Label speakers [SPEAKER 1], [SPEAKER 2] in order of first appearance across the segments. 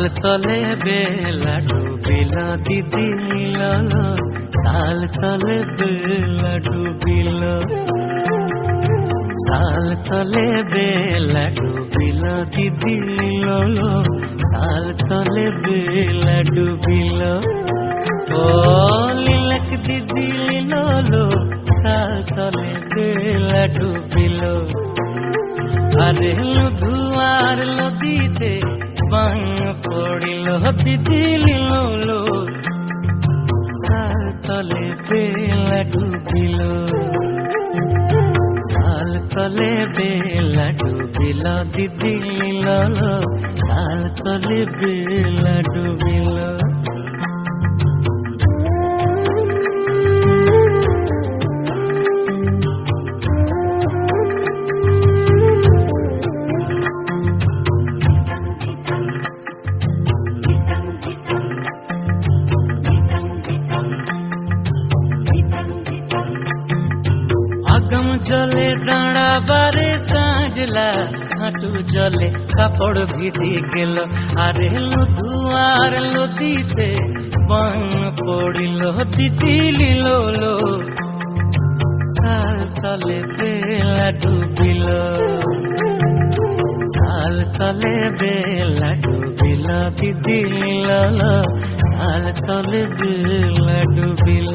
[SPEAKER 1] तले बेला डूबिल दीदी मिलल साल तले बेला डूबिल साल तले बेला डूबिल दीदी मिलल साल तले बेला डूबिल ओ लिलक दीदी मिलल साल तले बेला डूबिल अरे लुधुआर लदीते बांग पड़िल दीदी मिलल साल तले बेला डूबिल साल तले बेला डूबिल दीदी मिलल साल तले बेला डूबिल आगम जले डाँडा बारे साँझला हाटू जले कापड़ भिजी गेल अरे लुधुआर लदीते बांग पड़िल दीदी मिलल साल तले बेला डूबिल साल तले बेला डूबिल दीदी मिलल साल तले बेला डूबिल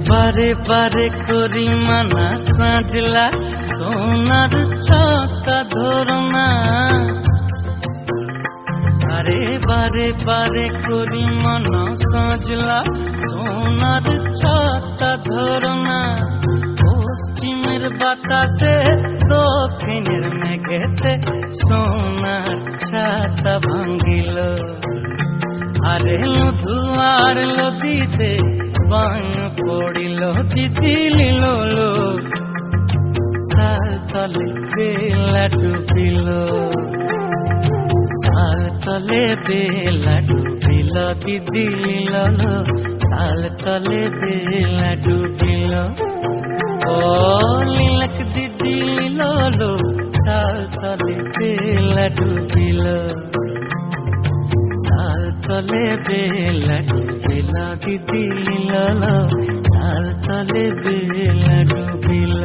[SPEAKER 1] बारे बारे करी माना साजला सोनार छाता धरना अरे बारे बारे करी माना साजला सोनार छाता धरना पश्चिमेर बातासे दक्षिणेर मेघेते सोनार छाता भांगिल अरे लुधुआर लदीते बांग पड़िल दीदी मिलल साल तले बेला डूबिल साल तले बेला डूबिल दीदी मिलल साल तले बेला डूबिल ओ लिलक दीदी मिलल साल तले बेला डूबिल साल तले बेला डूबिल दीदी मिलल साल तले बेला डूबिल।